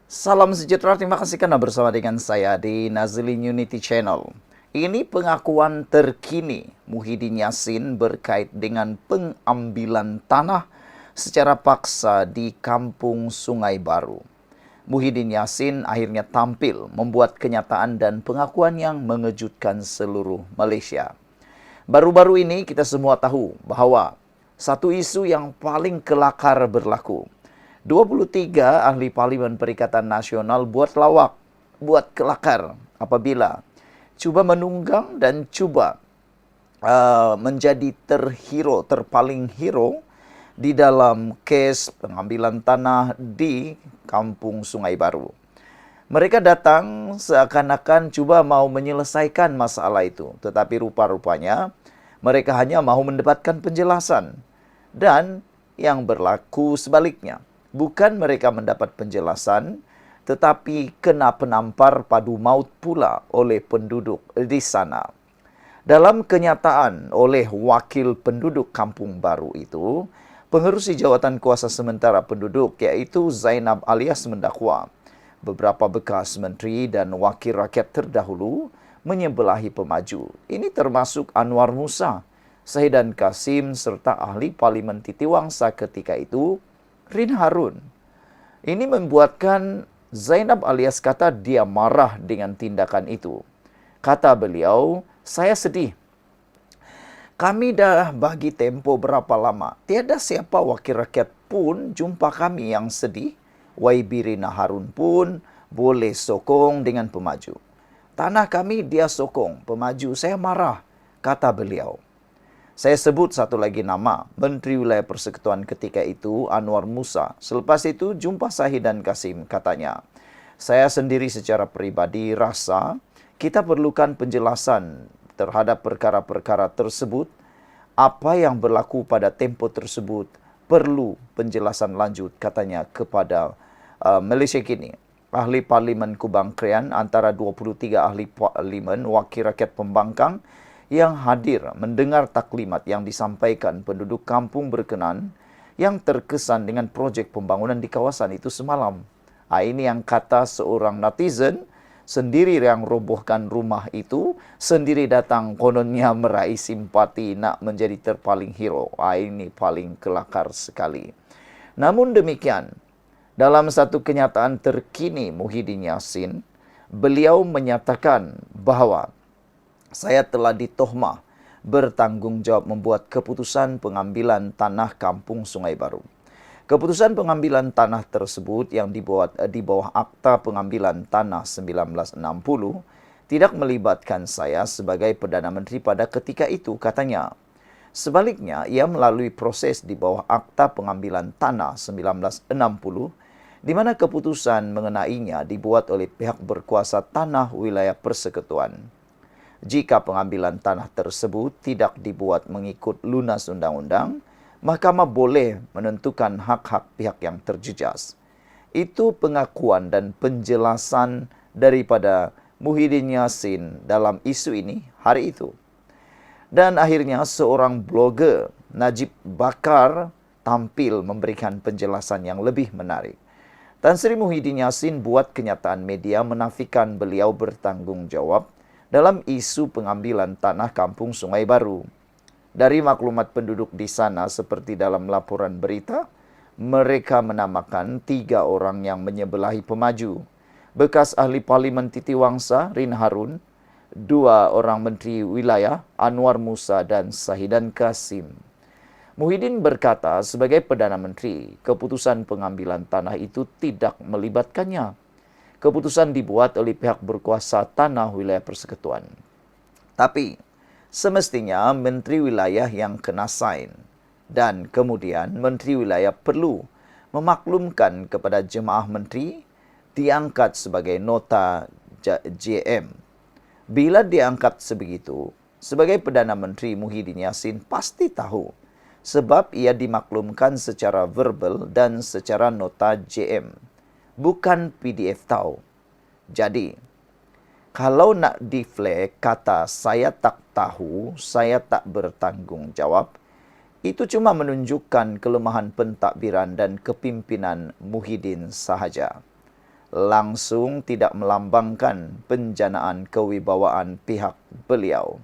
Salam sejahtera, terima kasih karena bersama dengan saya di Nazlin Unity Channel. Ini pengakuan terkini Muhyiddin Yassin berkait dengan pengambilan tanah secara paksa di Kampung Sungai Baru. Muhyiddin Yassin akhirnya tampil membuat kenyataan dan pengakuan yang mengejutkan seluruh Malaysia. Baru-baru ini kita semua tahu bahwa satu isu yang paling kelakar berlaku. 23 ahli Parlimen Perikatan Nasional buat kelakar apabila cuba menunggang dan cuba menjadi terpaling hero di dalam kes pengambilan tanah di Kampung Sungai Baru. Mereka datang seakan-akan cuba mau menyelesaikan masalah itu, tetapi rupa-rupanya mereka hanya mau mendapatkan penjelasan. Dan yang berlaku sebaliknya. Bukan mereka mendapat penjelasan, tetapi kena penampar padu maut pula oleh penduduk di sana. Dalam kenyataan oleh wakil penduduk Kampung Baru itu, pengerusi jawatan kuasa sementara penduduk iaitu Zainab alias mendakwa beberapa bekas menteri dan wakil rakyat terdahulu menyebelahi pemaju. Ini termasuk Anwar Musa, Sahidan Kasim serta ahli Parlimen Titiwangsa ketika itu, Rin Harun. Ini membuatkan Zainab alias kata dia marah dengan tindakan itu. Kata beliau, saya sedih. Kami dah bagi tempo berapa lama. Tiada siapa wakil rakyat pun jumpa kami yang sedih. YB Rina Harun pun boleh sokong dengan pemaju. Tanah kami dia sokong, pemaju saya marah, kata beliau. Saya sebut satu lagi nama, Menteri Wilayah Persekutuan ketika itu, Anwar Musa. Selepas itu, jumpa Sahidan Kasim, katanya. Saya sendiri secara peribadi rasa kita perlukan penjelasan terhadap perkara-perkara tersebut. Apa yang berlaku pada tempoh tersebut perlu penjelasan lanjut, katanya kepada Malaysia Kini. Ahli Parlimen Kubang Krian antara 23 ahli Parlimen Wakil Rakyat Pembangkang yang hadir mendengar taklimat yang disampaikan penduduk kampung berkenan yang terkesan dengan projek pembangunan di kawasan itu semalam. Ini yang kata seorang netizen, sendiri yang robohkan rumah itu, sendiri datang kononnya meraih simpati nak menjadi terpaling hero. Ini paling kelakar sekali. Namun demikian, dalam satu kenyataan terkini Muhyiddin Yassin, beliau menyatakan bahawa saya telah ditohmah bertanggungjawab membuat keputusan pengambilan tanah Kampung Sungai Baru. Keputusan pengambilan tanah tersebut yang dibuat di bawah Akta Pengambilan Tanah 1960 tidak melibatkan saya sebagai Perdana Menteri pada ketika itu, katanya. Sebaliknya, ia melalui proses di bawah Akta Pengambilan Tanah 1960 di mana keputusan mengenainya dibuat oleh pihak berkuasa tanah wilayah persekutuan. Jika pengambilan tanah tersebut tidak dibuat mengikut lunas undang-undang, mahkamah boleh menentukan hak-hak pihak yang terjejas. Itu pengakuan dan penjelasan daripada Muhyiddin Yassin dalam isu ini hari itu. Dan akhirnya seorang blogger, Najib Bakar, tampil memberikan penjelasan yang lebih menarik. Tan Sri Muhyiddin Yassin buat kenyataan media menafikan beliau bertanggungjawab dalam isu pengambilan tanah Kampung Sungai Baru. Dari maklumat penduduk di sana seperti dalam laporan berita, mereka menamakan 3 orang yang menyebelahi pemaju. Bekas ahli Parlimen Titiwangsa, Rin Harun, 2 orang menteri wilayah, Anwar Musa dan Sahidan Kasim. Muhyiddin berkata sebagai Perdana Menteri, keputusan pengambilan tanah itu tidak melibatkannya. Keputusan dibuat oleh pihak berkuasa tanah wilayah persekutuan. Tapi, semestinya Menteri Wilayah yang kena sign. Dan kemudian Menteri Wilayah perlu memaklumkan kepada jemaah menteri diangkat sebagai nota JM. Bila diangkat sebegitu, sebagai Perdana Menteri Muhyiddin Yassin pasti tahu sebab ia dimaklumkan secara verbal dan secara nota JM. Bukan PDF tahu. Jadi, kalau nak deflect kata saya tak tahu, saya tak bertanggungjawab, itu cuma menunjukkan kelemahan pentadbiran dan kepimpinan Muhyiddin sahaja. langsung tidak melambangkan penjanaan kewibawaan pihak beliau.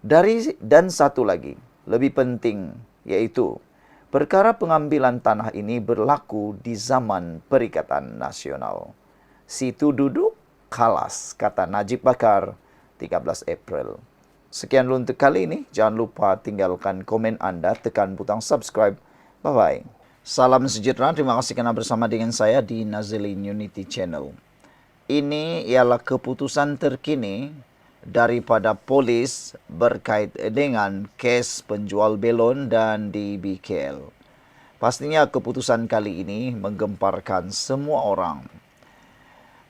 Dan satu lagi, lebih penting, yaitu perkara pengambilan tanah ini berlaku di zaman Perikatan Nasional. Situ duduk, kalas, kata Najib Bakar, 13 April. Sekian dulu untuk kali ini. Jangan lupa tinggalkan komen Anda, tekan butang subscribe. Bye-bye. Salam sejahtera, terima kasih karena bersama dengan saya di Nazilin Unity Channel. Ini ialah keputusan terkini daripada polis berkait dengan kes penjual belon dan di BKL. Pastinya keputusan kali ini menggemparkan semua orang.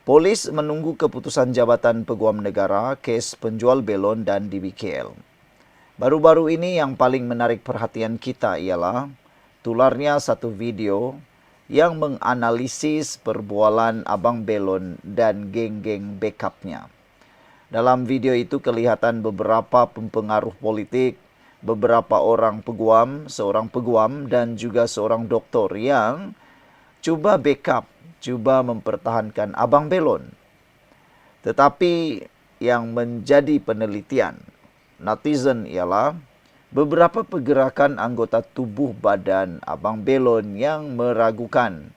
Polis menunggu keputusan Jabatan Peguam Negara kes penjual belon dan di BKL. Baru-baru ini yang paling menarik perhatian kita ialah tularnya satu video yang menganalisis perbualan Abang Belon dan geng-geng backupnya. Dalam video itu kelihatan beberapa pempengaruh politik, beberapa orang peguam, seorang peguam dan juga seorang doktor yang cuba backup, cuba mempertahankan Abang Belon. Tetapi yang menjadi penelitian netizen ialah beberapa pergerakan anggota tubuh badan Abang Belon yang meragukan.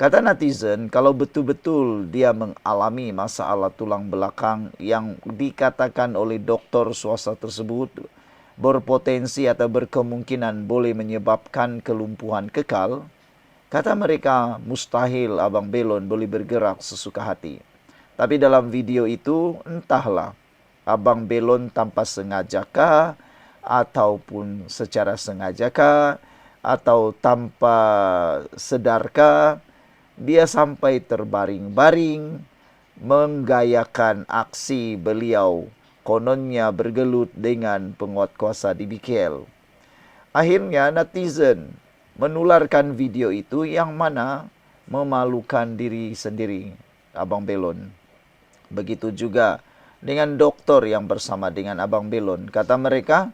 Kata netizen, kalau betul-betul dia mengalami masalah tulang belakang yang dikatakan oleh doktor swasta tersebut berpotensi atau berkemungkinan boleh menyebabkan kelumpuhan kekal, kata mereka mustahil Abang Belon boleh bergerak sesuka hati. Tapi dalam video itu entahlah Abang Belon tanpa sengajakah ataupun secara sengajakah atau tanpa sedarkah dia sampai terbaring-baring menggayakan aksi beliau kononnya bergelut dengan penguat kuasa di BKL. Akhirnya netizen menularkan video itu yang mana memalukan diri sendiri Abang Belon. Begitu juga dengan doktor yang bersama dengan Abang Belon. Kata mereka,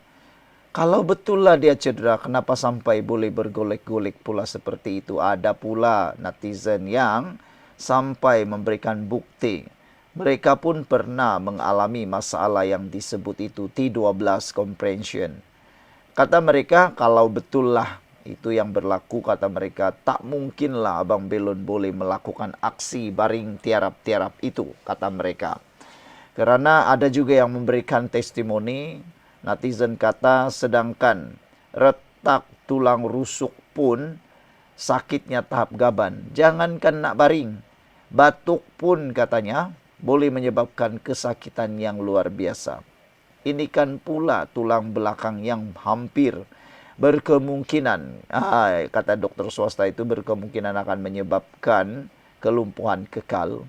kalau betullah dia cedera, kenapa sampai boleh bergolek-golek pula seperti itu? Ada pula netizen yang sampai memberikan bukti. Mereka pun pernah mengalami masalah yang disebut itu T12 comprehension. Kata mereka, kalau betullah itu yang berlaku, kata mereka, tak mungkinlah Abang Belon boleh melakukan aksi baring tiarap-tiarap itu, kata mereka. Karena ada juga yang memberikan testimoni, netizen kata sedangkan retak tulang rusuk pun sakitnya tahap gaban. Jangankan nak baring, batuk pun katanya boleh menyebabkan kesakitan yang luar biasa. Ini kan pula tulang belakang yang hampir berkemungkinan, kata dokter swasta itu berkemungkinan akan menyebabkan kelumpuhan kekal.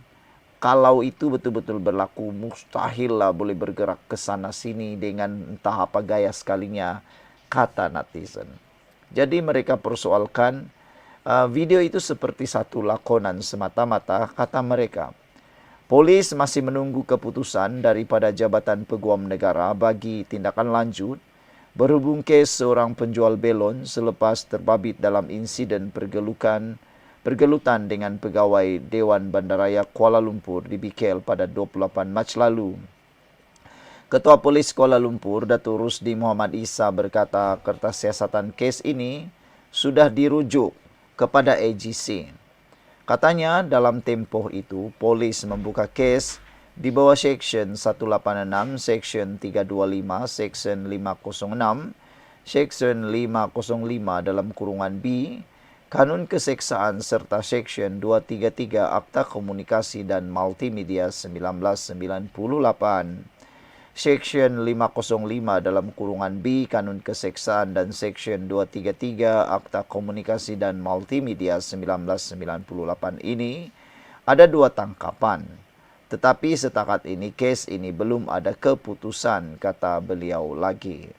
Kalau itu betul-betul berlaku, mustahil lah boleh bergerak ke sana sini dengan entah apa gaya sekalinya, kata netizen. Jadi mereka persoalkan video itu seperti satu lakonan semata-mata, kata mereka. Polis masih menunggu keputusan daripada Jabatan Peguam Negara bagi tindakan lanjut berhubung kes seorang penjual belon selepas terbabit dalam insiden pergelutan dengan pegawai Dewan Bandaraya Kuala Lumpur di BKL pada 28 Mac lalu. Ketua Polis Kuala Lumpur, Datuk Rusdi Muhammad Isa berkata kertas siasatan kes ini sudah dirujuk kepada AGC. Katanya dalam tempoh itu, polis membuka kes di bawah Seksyen 186, Seksyen 325, Seksyen 506, Seksyen 505 dalam kurungan B, Kanun Keseksaan serta Seksyen 233 Akta Komunikasi dan Multimedia 1998. Seksyen 505 dalam kurungan B Kanun Keseksaan dan Seksyen 233 Akta Komunikasi dan Multimedia 1998 ini ada 2 tangkapan. Tetapi setakat ini kes ini belum ada keputusan, kata beliau lagi.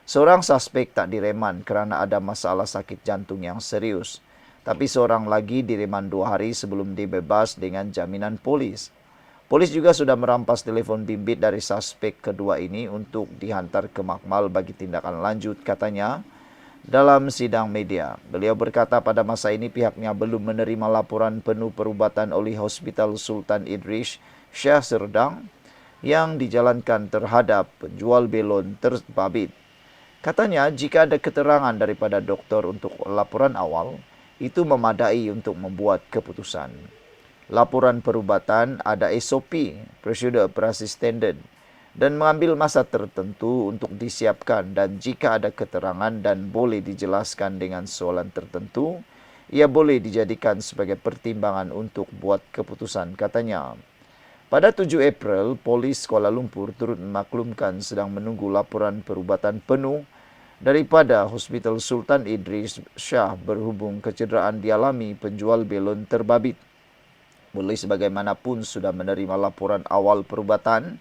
Seorang suspek tak direman kerana ada masalah sakit jantung yang serius. Tapi seorang lagi direman 2 hari sebelum dibebas dengan jaminan polis. Polis juga sudah merampas telefon bimbit dari suspek kedua ini untuk dihantar ke makmal bagi tindakan lanjut, katanya. Dalam sidang media, beliau berkata pada masa ini pihaknya belum menerima laporan penuh perubatan oleh Hospital Sultan Idris Shah Serdang yang dijalankan terhadap penjual belon terbabit. Katanya jika ada keterangan daripada doktor untuk laporan awal, itu memadai untuk membuat keputusan. Laporan perubatan ada SOP, Prosedur Operasi Standard, dan mengambil masa tertentu untuk disiapkan, dan jika ada keterangan dan boleh dijelaskan dengan soalan tertentu, ia boleh dijadikan sebagai pertimbangan untuk buat keputusan, katanya. Pada 7 April, Polis Kuala Lumpur turut memaklumkan sedang menunggu laporan perubatan penuh daripada Hospital Sultan Idris Shah berhubung kecederaan dialami penjual belon terbabit. Polis bagaimanapun sudah menerima laporan awal perubatan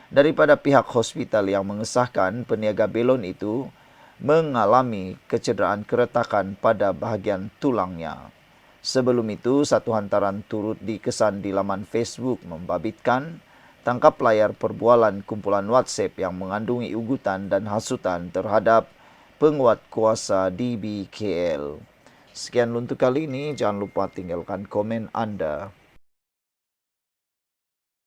daripada pihak hospital yang mengesahkan peniaga belon itu mengalami kecederaan keretakan pada bahagian tulangnya. Sebelum itu, satu hantaran turut dikesan di laman Facebook membabitkan tangkap layar perbualan kumpulan WhatsApp yang mengandungi ugutan dan hasutan terhadap penguat kuasa DBKL. Sekian untuk kali ini, jangan lupa tinggalkan komen Anda.